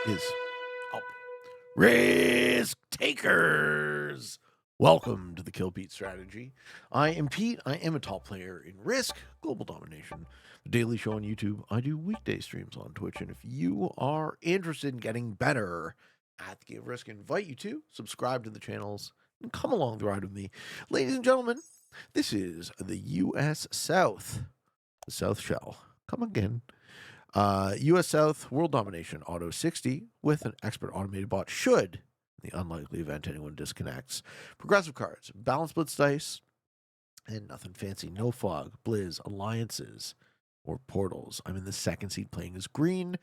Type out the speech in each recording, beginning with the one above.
is up. Risk takers! Welcome to the Kill Pete strategy. I am Pete. I am a top player in Risk, Global Domination, the daily show on YouTube. I do weekday streams on Twitch, and if you are interested in getting better at the game of Risk, I invite you to subscribe to the channels and come along the ride with me. Ladies and gentlemen, this is the U.S. South, the South Shell. Come again. US South World Domination Auto 60 with an expert automated bot should, in the unlikely event anyone disconnects. Progressive cards, balance blitz dice, and nothing fancy. No fog, blizz, alliances, or portals. I'm in the second seat playing as green,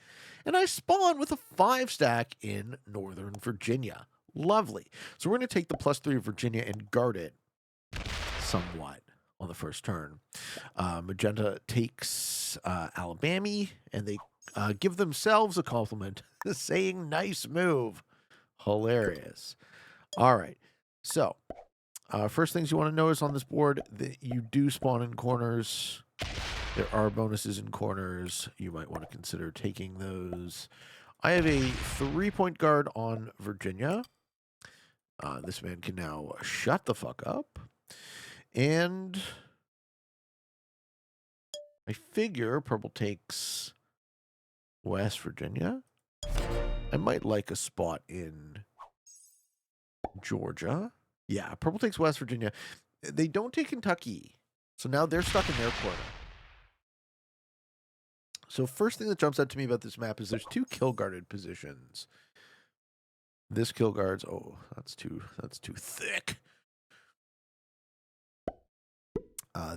and I spawn with a 5-stack in Northern Virginia. Lovely. So we're going to take the +3 of Virginia and guard it somewhat on the first turn. Magenta takes Alabama, and they give themselves a compliment, saying, nice move. Hilarious. All right. So, first things you want to notice on this board, that you do spawn in corners. There are bonuses in corners. You might want to consider taking those. I have a 3-point guard on Virginia. This man can now shut the fuck up. And I figure purple takes West Virginia. I might like a spot in Georgia. Yeah, purple takes West Virginia. They don't take Kentucky. So now they're stuck in their corner. So first thing that jumps out to me about this map is there's 2 kill guarded positions. This kill guards, oh, that's too thick.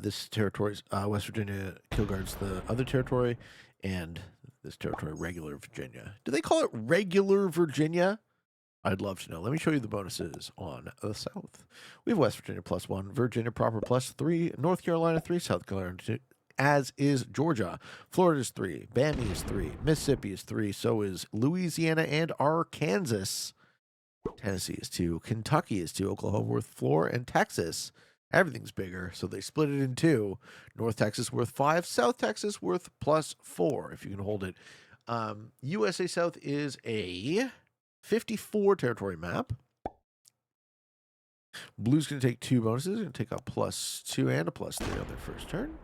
This territory's West Virginia kill guards the other territory, and this territory regular Virginia. Do they call it regular Virginia? I'd love to know. Let me show you the bonuses on the South. We have West Virginia +1, Virginia proper +3, North Carolina 3, South Carolina 2, as is Georgia. Florida is 3, Bama is 3, Mississippi is 3, so is Louisiana and Arkansas. Tennessee is 2, Kentucky is 2, Oklahoma worth 4, and Texas. Everything's bigger, so they split it in 2. North Texas worth 5, South Texas worth +4, if you can hold it. USA South is a 54 territory map. Blue's going to take 2 bonuses. Going to take a +2 and a +3 on their first turn.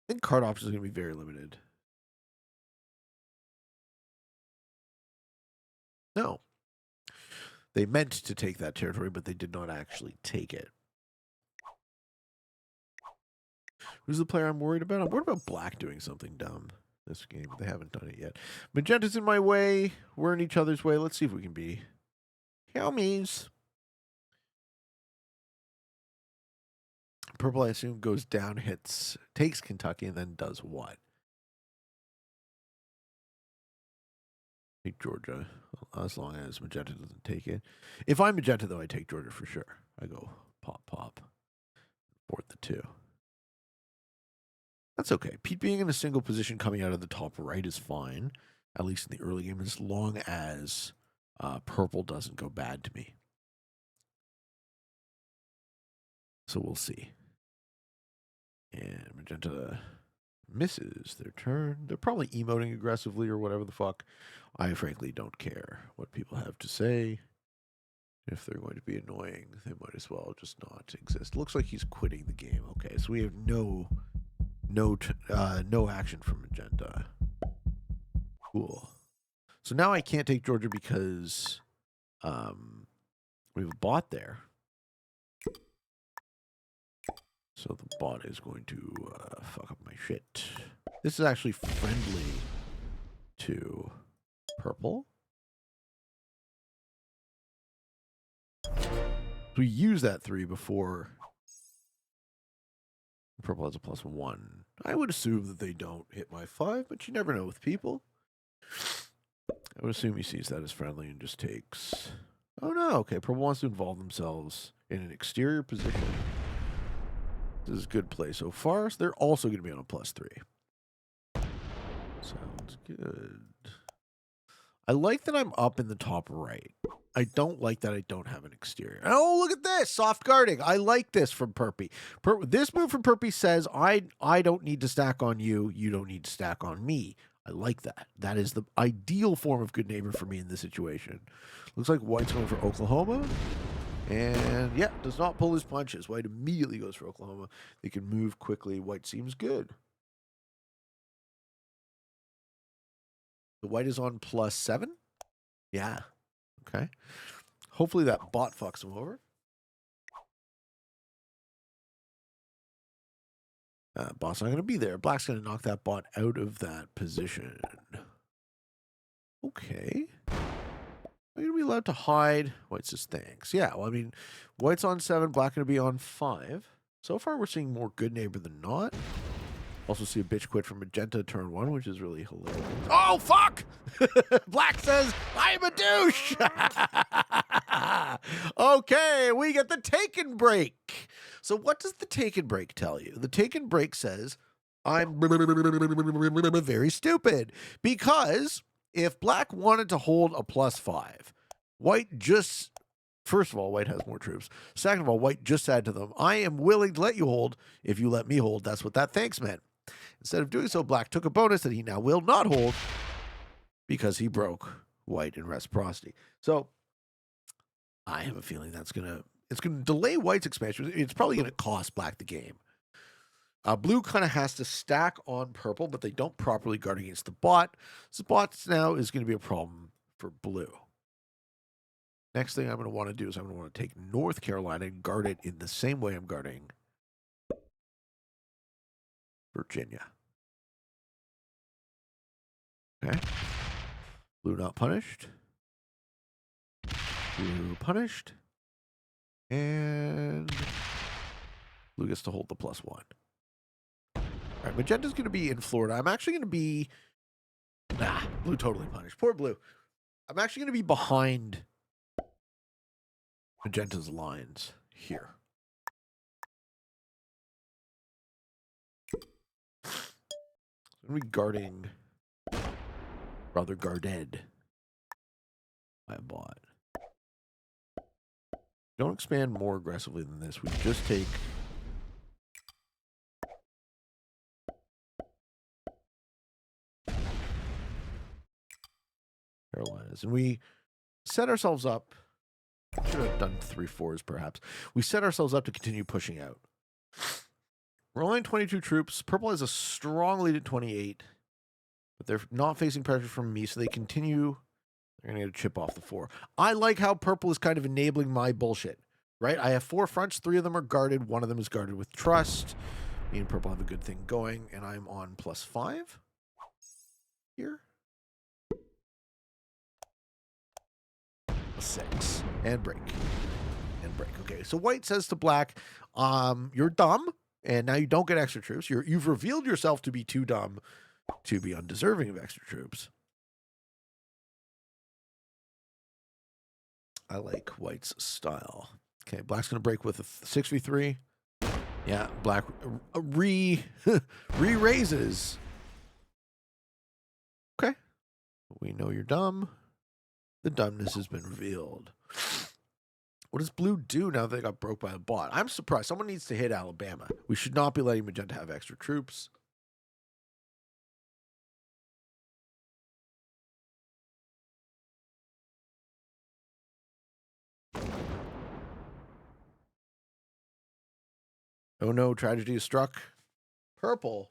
I think card options are going to be very limited. No. They meant to take that territory, but they did not actually take it. Who's the player I'm worried about? I'm worried about black doing something dumb this game. They haven't done it yet. Magenta's in my way. We're in each other's way. Let's see if we can be homies. Purple, I assume, goes down, takes Kentucky, and then does what? Take Georgia, as long as Magenta doesn't take it. If I'm Magenta, though, I take Georgia for sure. I go pop, pop, board the 2. That's okay. Pete being in a single position coming out of the top right is fine, at least in the early game, as long as purple doesn't go bad to me. So we'll see. And Magenta misses their turn. They're probably emoting aggressively or whatever the fuck. I frankly don't care what people have to say. If they're going to be annoying, they might as well just not exist. Looks like he's quitting the game. Okay, so we have no action from Magenta. Cool. So now I can't take Georgia because we have a bot there. So the bot is going to fuck up my shit. This is actually friendly to purple. We use that 3 before purple has a +1. I would assume that they don't hit my 5, but you never know with people. I would assume he sees that as friendly and just takes... Oh no, okay, purple wants to involve themselves in an exterior position. This is a good play so far. So they're also going to be on a +3. Sounds good. I like that I'm up in the top right. I don't like that I don't have an exterior. Oh, look at this. Soft guarding. I like this from Perpy. This move from Perpy says, I don't need to stack on you. You don't need to stack on me. I like that. That is the ideal form of good neighbor for me in this situation. Looks like White's going for Oklahoma. And, yeah, does not pull his punches. White immediately goes for Oklahoma. They can move quickly. White seems good. The White is on +7? Yeah. Okay. Hopefully that bot fucks him over. Bot's not going to be there. Black's going to knock that bot out of that position. Okay. Are you going to be allowed to hide? White says thanks. Yeah, well, I mean, White's on 7, Black going to be on 5. So far, we're seeing more good neighbor than not. Also see a bitch quit from Magenta turn 1, which is really hilarious. Oh, fuck! Black says, I'm a douche! Okay, we get the take and break. So what does the take and break tell you? The take and break says, I'm very stupid. Because if Black wanted to hold a +5, White just... First of all, White has more troops. Second of all, White just said to them, I am willing to let you hold if you let me hold. That's what that thanks meant. Instead of doing so, Black took a bonus that he now will not hold because he broke White in reciprocity. So I have a feeling it's gonna delay White's expansion. It's probably gonna cost Black the game. Blue kind of has to stack on purple, but they don't properly guard against the bot. So bots now is going to be a problem for blue. Next thing I'm going to want to do is I'm going to want to take North Carolina and guard it in the same way I'm guarding Virginia. Okay. Blue not punished. Blue punished. And blue gets to hold the +1. All right, Magenta's going to be in Florida. I'm actually going to be... Nah, blue totally punished. Poor blue. I'm actually going to be behind Magenta's lines here. I'm going to be guarding... Rather guarded by a bot. Don't expand more aggressively than this. We just take... Carolinas. And we set ourselves up... Should have done 3-4s, perhaps. We set ourselves up to continue pushing out. We're only 22 troops. Purple has a strong lead at 28. But they're not facing pressure from me, so they continue... They're going to get a chip off the 4. I like how purple is kind of enabling my bullshit. Right? I have 4 fronts. 3 of them are guarded. 1 of them is guarded with trust. Me and purple have a good thing going. And I'm on +5 here. +6. And break. And break. Okay, so white says to black, you're dumb, and now you don't get extra troops. You've revealed yourself to be too dumb to be undeserving of extra troops. I like white's style. Okay, black's going to break with a 6v3. Yeah, black re-raises. Okay. We know you're dumb. The dumbness has been revealed. What does blue do now that they got broke by a bot? I'm surprised. Someone needs to hit Alabama. We should not be letting Magenta have extra troops. Oh no, tragedy is struck. Purple.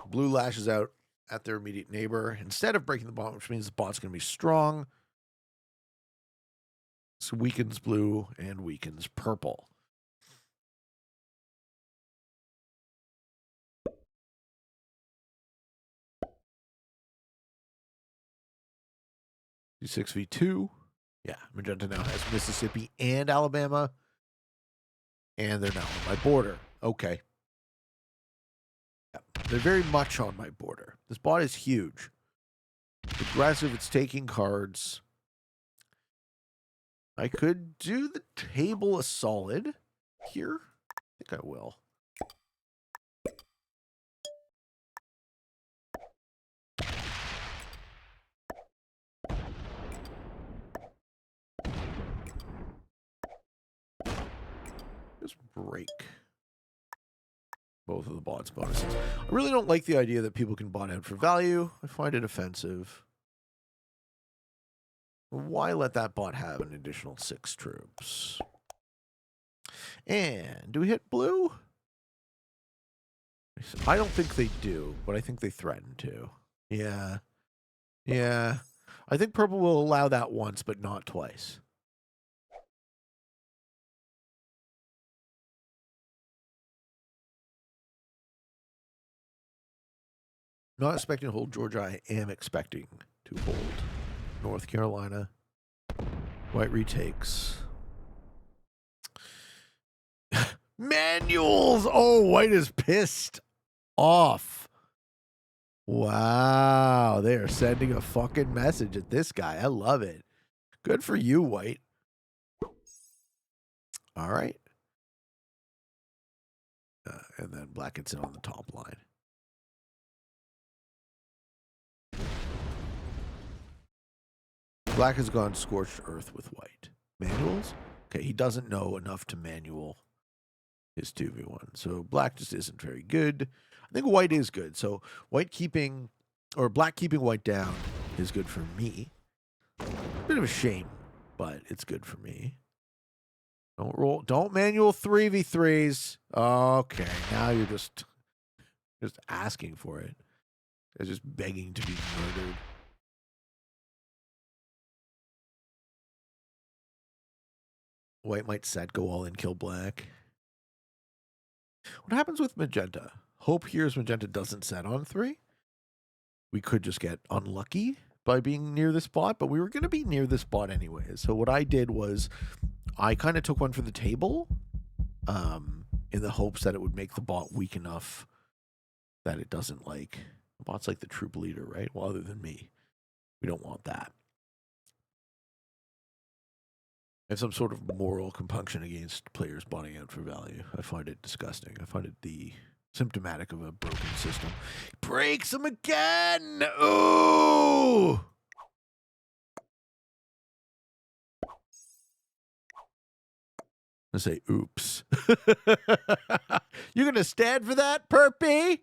Blue lashes out at their immediate neighbor instead of breaking the bot, which means the bot's going to be strong. This weakens blue and weakens purple. D6v2. Yeah, Magenta now has Mississippi and Alabama. And they're now on my border. Okay. Yeah, they're very much on my border. This bot is huge. It's aggressive. It's taking cards. I could do the table a solid here. I think I will. Just break both of the bot's bonuses. I really don't like the idea that people can bot out for value. I find it offensive. Why let that bot have an additional 6 troops? And do we hit blue? I don't think they do, but I think they threaten to. Yeah. Yeah. I think purple will allow that once, but not twice. Not expecting to hold Georgia. I am expecting to hold North Carolina. White retakes. Manuals! Oh, white is pissed off. Wow, they are sending a fucking message at this guy. I love it. Good for you, white. All right. And then black gets in on the top line. Black has gone scorched earth with white. Manuals? Okay, he doesn't know enough to manual his 2v1. So black just isn't very good. I think white is good. So white keeping, or black keeping white down is good for me. Bit of a shame, but it's good for me. Don't manual 3v3s. Okay, now you're just asking for it. They're just begging to be murdered. White might set, go all in, kill black. What happens with magenta? Hope here is magenta doesn't set on 3. We could just get unlucky by being near this spot, but we were going to be near this spot anyways. So what I did was I kind of took one for the table in the hopes that it would make the bot weak enough that it doesn't like... The bot's like the troop leader, right? Well, other than me. We don't want that. I have some sort of moral compunction against players botting out for value. I find it disgusting. I find it the symptomatic of a broken system. Breaks him again! Ooh! I say, oops. You're gonna stand for that, Perpy?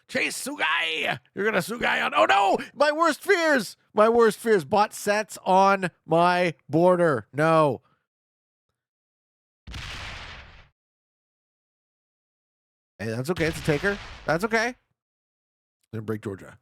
Chase Sugai! You're gonna Sugai on. Oh no! My worst fears! My worst fears. Bot sets on my border. No. Hey, that's okay. It's a taker. That's okay. I'm gonna break Georgia.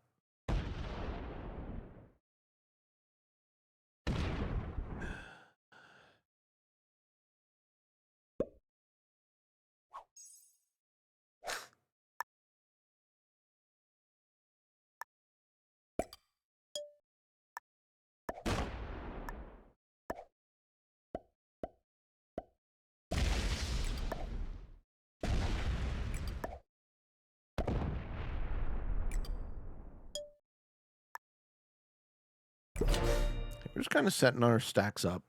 We're just kind of setting our stacks up.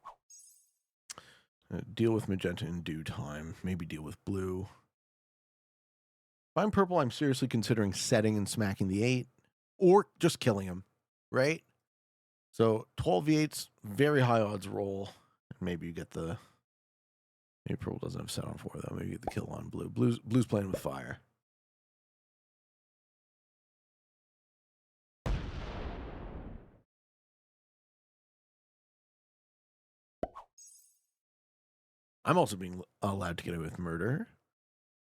Deal with magenta in due time. Maybe deal with blue. If I'm purple, I'm seriously considering setting and smacking the 8. Or just killing him. Right? So 12v8's very high odds roll. Maybe you get the... Maybe purple doesn't have set on 4 though. Maybe you get the kill on blue. Blue's playing with fire. I'm also being allowed to get away with murder.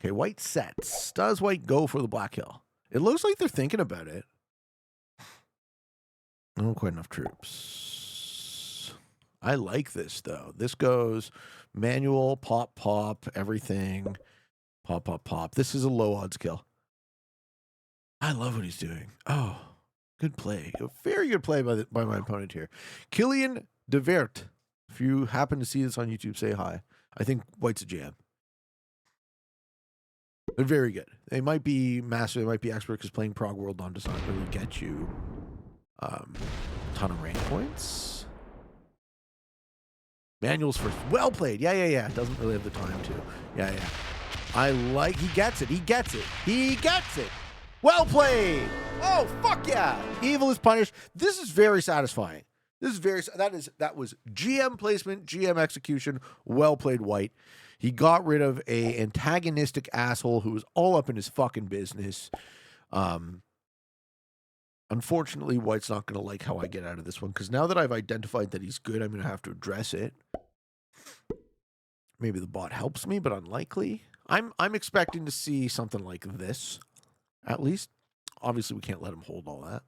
Okay, white sets. Does white go for the black hill? It looks like they're thinking about it. Not quite enough troops. I like this, though. This goes manual, pop, pop, everything. Pop, pop, pop. This is a low odds kill. I love what he's doing. Oh, good play. A very good play by my opponent here. Killian de Vert. If you happen to see this on YouTube, say hi. I think white's a jam. They're very good. They might be master, they might be expert, because playing Prog World does not really get you a ton of rank points. Manuals first. Well played. Yeah. Doesn't really have the time to. Yeah. I like, he gets it. He gets it. Well played. Oh, fuck yeah. Evil is punished. This is very satisfying. This is that was GM placement, GM execution. Well played, White. He got rid of a antagonistic asshole who was all up in his fucking business. Unfortunately, White's not going to like how I get out of this one, because now that I've identified that he's good, I'm going to have to address it. Maybe the bot helps me, but unlikely. I'm expecting to see something like this, at least. Obviously, we can't let him hold all that.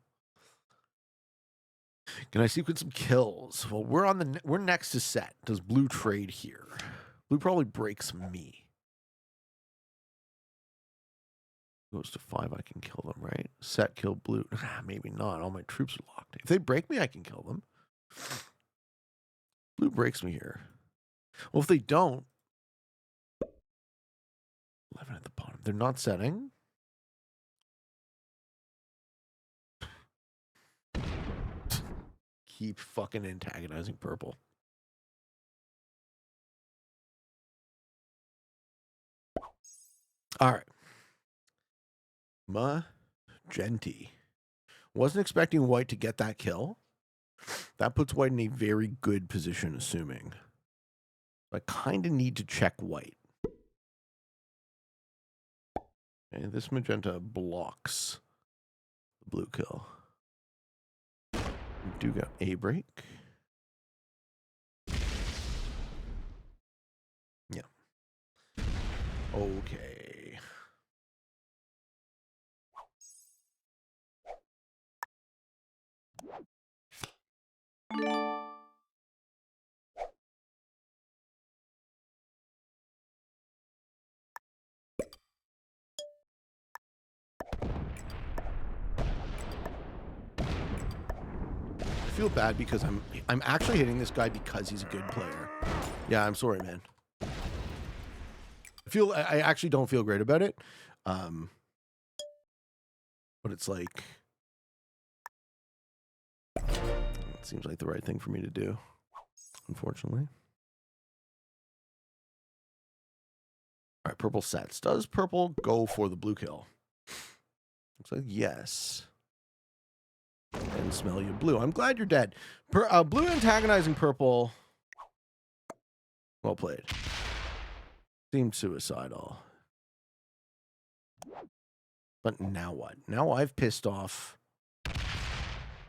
Can I sequence some kills? Well, we're next to set. Does blue trade here? Blue probably breaks me. Goes to 5, I can kill them, right? Set, kill blue. Maybe not. All my troops are locked. If they break me, I can kill them. Blue breaks me here. Well, if they don't, 11 at the bottom. They're not setting. Keep fucking antagonizing purple. All right. Magenti. Wasn't expecting White to get that kill. That puts White in a very good position, assuming. I kind of need to check White. And this magenta blocks the blue kill. We do get a break. Yeah. Okay. I feel bad because I'm actually hitting this guy because he's a good player. Yeah, I'm sorry, man. I actually don't feel great about it. But it's like, it seems like the right thing for me to do, unfortunately. All right, purple sets. Does purple go for the blue kill? Looks like yes. And smell you blue. I'm glad you're dead. Blue antagonizing purple. Well played. Seemed suicidal. But now what? Now I've pissed off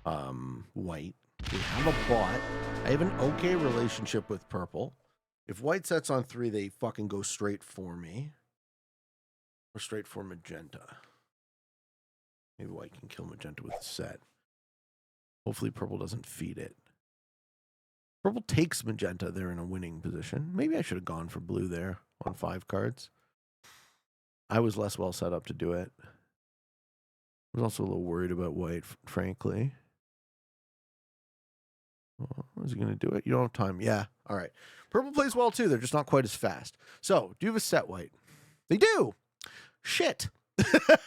White. We have a bot. I have an okay relationship with purple. If White sets on 3, they fucking go straight for me. Or straight for magenta. Maybe White can kill magenta with the set. Hopefully purple doesn't feed it. Purple takes magenta. They're in a winning position. Maybe I should have gone for blue there on 5 cards. I was less well set up to do it. I was also a little worried about White, frankly. Oh, is he going to do it? You don't have time. Yeah. All right. Purple plays well, too. They're just not quite as fast. So, do you have a set, White? They do. Shit.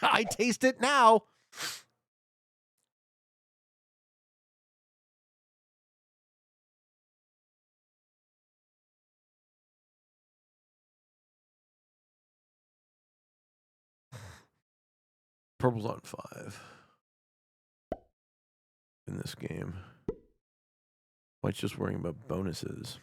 I taste it now. Purple's on 5 in this game. White's just worrying about bonuses.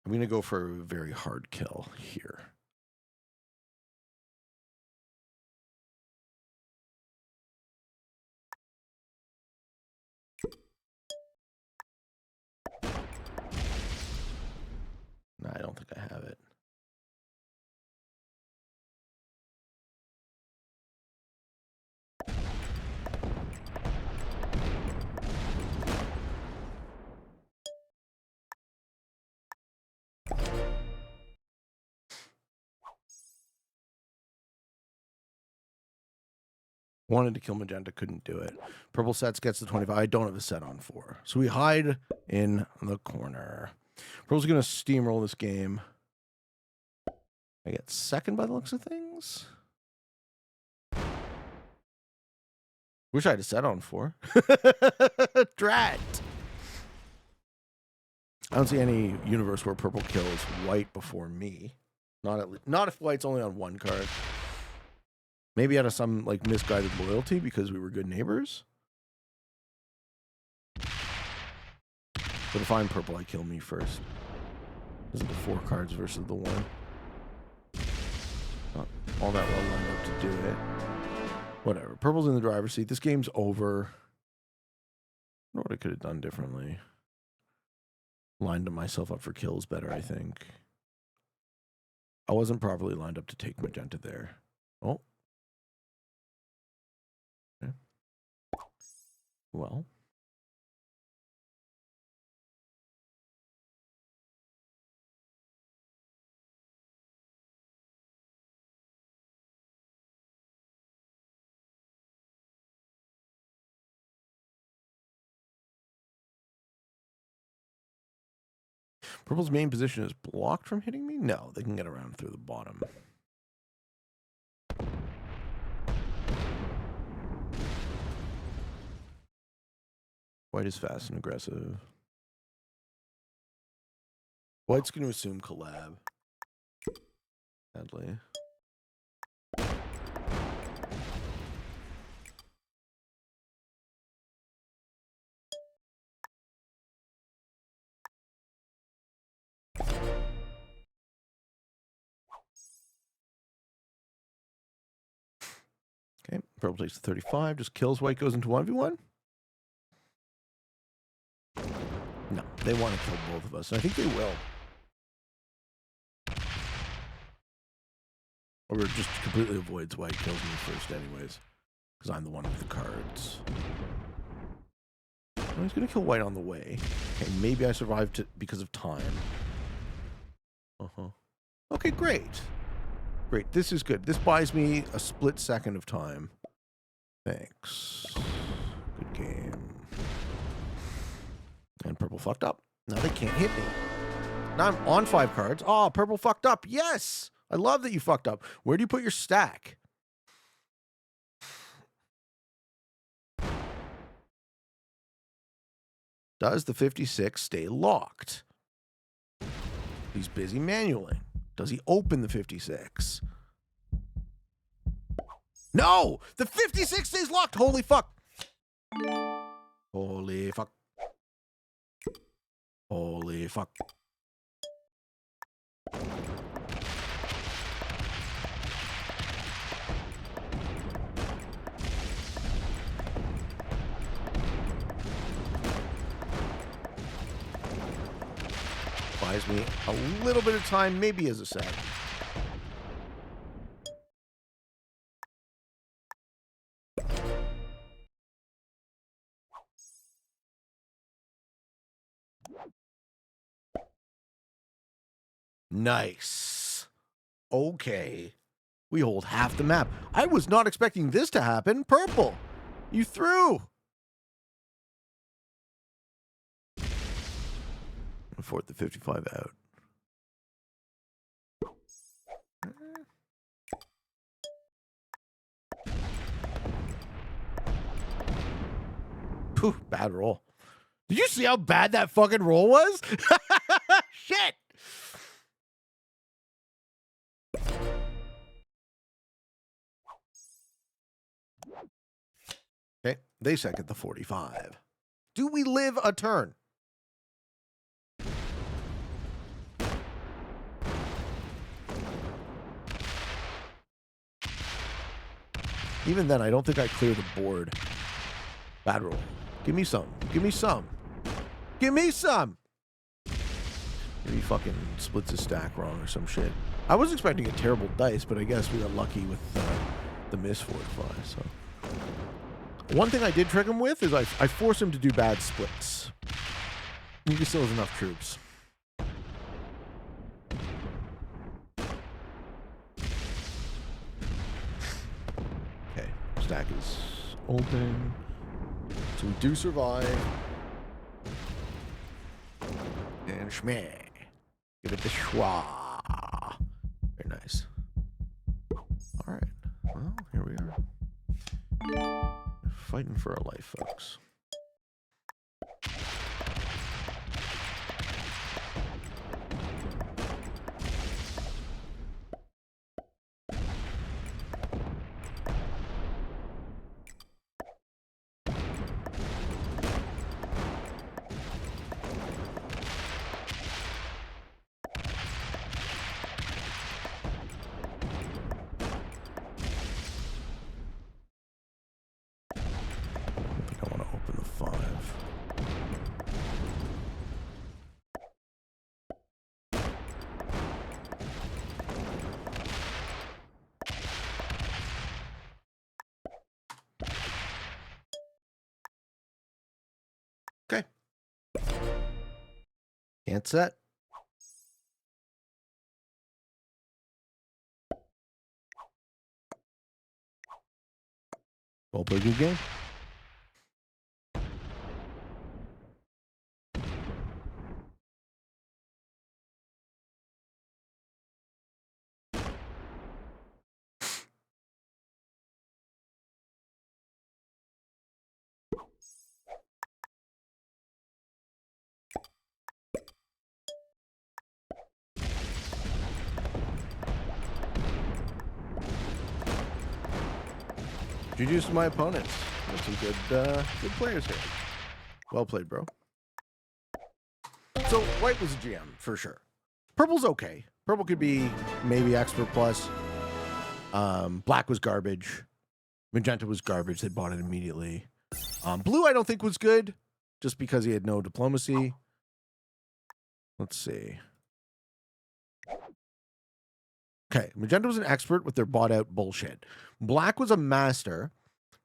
I'm going to go for a very hard kill here. No, I don't think I have it. Wanted to kill magenta, couldn't do it. Purple sets gets the 25. I don't have a set on 4. So we hide in the corner. Purple's going to steamroll this game. I get second by the looks of things. Wish I had a set on 4. Drat. I don't see any universe where purple kills white before me. Not if white's only on 1 card. Maybe out of some like misguided loyalty because we were good neighbors. But if I'm purple, I kill me first. This is the 4 cards versus the 1. Not all that well lined up to do it. Whatever. Purple's in the driver's seat. This game's over. I don't know what I could have done differently. Lined myself up for kills better, I think. I wasn't properly lined up to take magenta there. Oh. Okay. Well. Purple's main position is blocked from hitting me? No, they can get around through the bottom. White is fast and aggressive. White's going to assume collab. Sadly. Okay, purple takes the 35, just kills white, goes into 1v1. No, they want to kill both of us, and I think they will. Or just completely avoids white, kills me first anyways, because I'm the one with the cards. Well, he's going to kill white on the way. Okay, maybe I survived it because of time. Okay, great. Great, this is good. This buys me a split second of time. Thanks. Good game. And purple fucked up. Now they can't hit me. Now I'm on 5 cards. Oh, purple fucked up. Yes! I love that you fucked up. Where do you put your stack? Does the 56 stay locked? He's busy manualing. Does he open the 56? No! The 56 stays locked! Holy fuck! Holy fuck. Holy fuck. Buys me a little bit of time, maybe as a set. Nice. Okay. We hold half the map. I was not expecting this to happen. Purple. You threw. Fort the 55 out. Pooh, bad roll. Did you see how bad that fucking roll was? Shit. Okay, they second the 45. Do we live a turn? Even then, I don't think I clear the board. Bad roll. Give me some. Give me some. Give me some! Maybe he fucking splits his stack wrong or some shit. I was expecting a terrible dice, but I guess we got lucky with the miss fortify, so. One thing I did trick him with is I force him to do bad splits. He still has enough troops. stack is open. So we do survive. And shmeh. Give it the schwa. Very nice. All right. Well, here we are. Fighting for our life, folks. I want to open the 5. Okay. Can't set. Well played, good game. GG's to my opponents. There's some good players here. Well played, bro. So white was a GM for sure. Purple's okay. Purple could be maybe expert plus. Black was garbage. Magenta was garbage. They bought it immediately. Blue I don't think was good, just because he had no diplomacy. Let's see. Okay, Magenta was an expert with their bought out bullshit. Black was a master.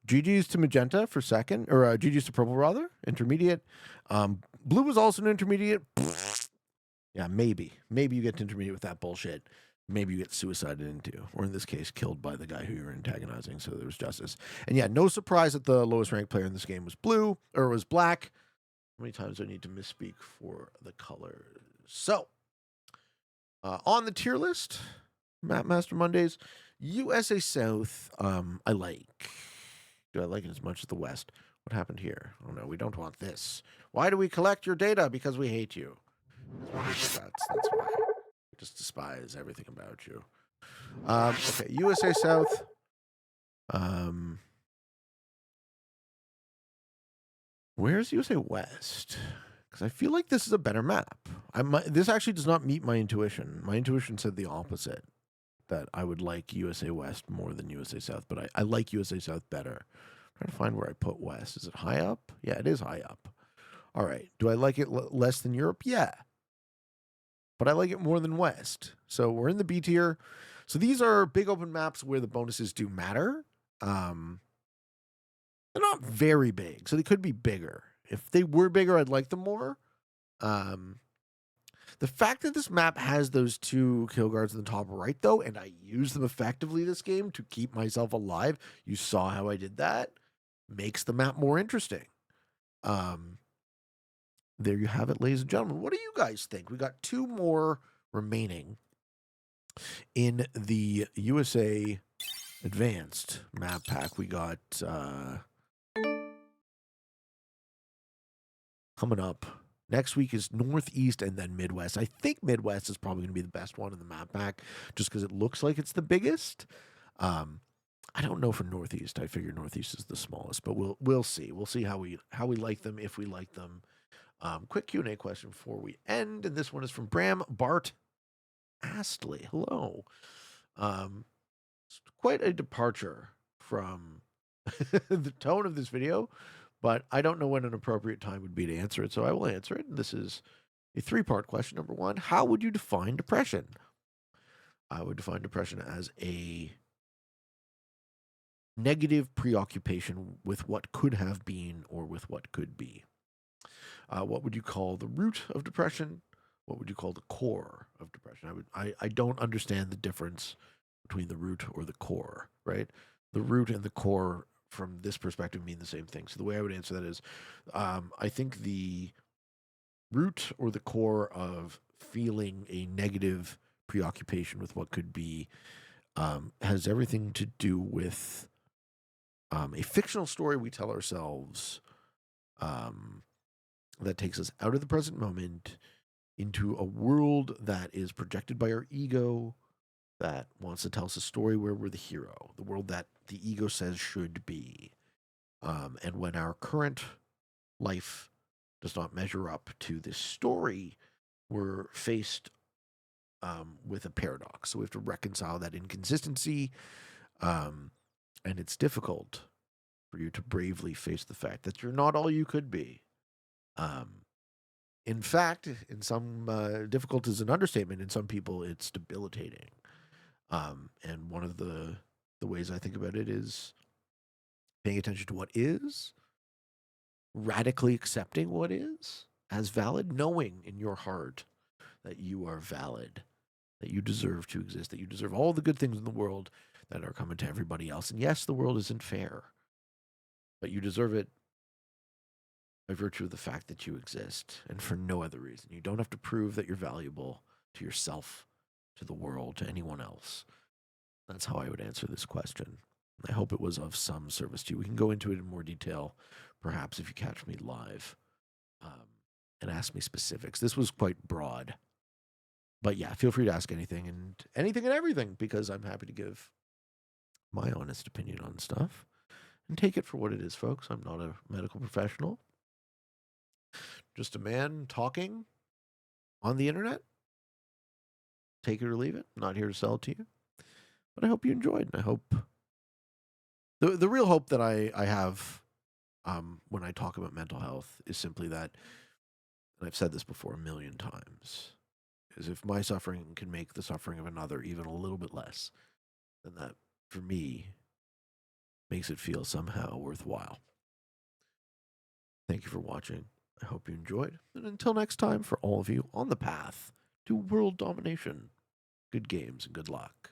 GG's to Magenta for second, or GG's to Purple rather, intermediate. Blue was also an intermediate. Yeah, maybe. Maybe you get to intermediate with that bullshit. Maybe you get suicided into, or in this case, killed by the guy who you're antagonizing, so there was justice. And yeah, no surprise that the lowest ranked player in this game was blue, or was black. How many times do I need to misspeak for the colors? So, on the tier list, Map Master Mondays, USA South, I like. Do I like it as much as the West? What happened here? Oh no, we don't want this. Why do we collect your data? Because we hate you. That's why. We just despise everything about you. Okay, USA South. Where's USA West? Because I feel like this is a better map. This actually does not meet my intuition. My intuition said the opposite, that I would like USA West more than USA South, but I like USA South better. I'm trying to find where I put West. Is it high up? Yeah, it is high up. All right. Do I like it less than Europe? Yeah. But I like it more than West. So we're in the B tier. So these are big open maps where the bonuses do matter. They're not very big, so they could be bigger. If they were bigger, I'd like them more. The fact that this map has those 2 kill guards in the top right, though, and I use them effectively this game to keep myself alive, you saw how I did that, makes the map more interesting. There you have it, ladies and gentlemen. What do you guys think? We got 2 more remaining in the USA Advanced map pack. We got coming up. Next week is Northeast and then Midwest. I think Midwest is probably going to be the best one in the map pack just because it looks like it's the biggest. I don't know for Northeast. I figure Northeast is the smallest, but we'll see. We'll see how we like them, if we like them. Quick Q&A question before we end, and this one is from Bram Bart Astley. Hello. It's quite a departure from the tone of this video, but I don't know when an appropriate time would be to answer it, so I will answer it. And this is a 3-part question. Number 1, how would you define depression? I would define depression as a negative preoccupation with what could have been or with what could be. What would you call the root of depression? What would you call the core of depression? I don't understand the difference between the root or the core, right? The root and the core from this perspective mean the same thing. So the way I would answer that is, I think the root or the core of feeling a negative preoccupation with what could be has everything to do with a fictional story we tell ourselves that takes us out of the present moment into a world that is projected by our ego that wants to tell us a story where we're the hero, the world that the ego says should be. And when our current life does not measure up to this story, we're faced with a paradox. So we have to reconcile that inconsistency. And it's difficult for you to bravely face the fact that you're not all you could be. In fact, in some difficult is an understatement. In some people, it's debilitating. And one of the ways I think about it is paying attention to what is, radically accepting what is as valid, knowing in your heart that you are valid, that you deserve to exist, that you deserve all the good things in the world that are coming to everybody else. And yes, the world isn't fair, but you deserve it by virtue of the fact that you exist and for no other reason. You don't have to prove that you're valuable to yourself, to the world, to anyone else. That's how I would answer this question. I hope it was of some service to you. We can go into it in more detail, perhaps if you catch me live and ask me specifics. This was quite broad. But yeah, feel free to ask anything and everything, because I'm happy to give my honest opinion on stuff. And take it for what it is, folks. I'm not a medical professional. Just a man talking on the internet. Take it or leave it. I'm not here to sell it to you. But I hope you enjoyed, and I hope the real hope that I have when I talk about mental health is simply that, and I've said this before a million times, is if my suffering can make the suffering of another even a little bit less, then that, for me, makes it feel somehow worthwhile. Thank you for watching. I hope you enjoyed. And until next time, for all of you on the path to world domination, good games and good luck.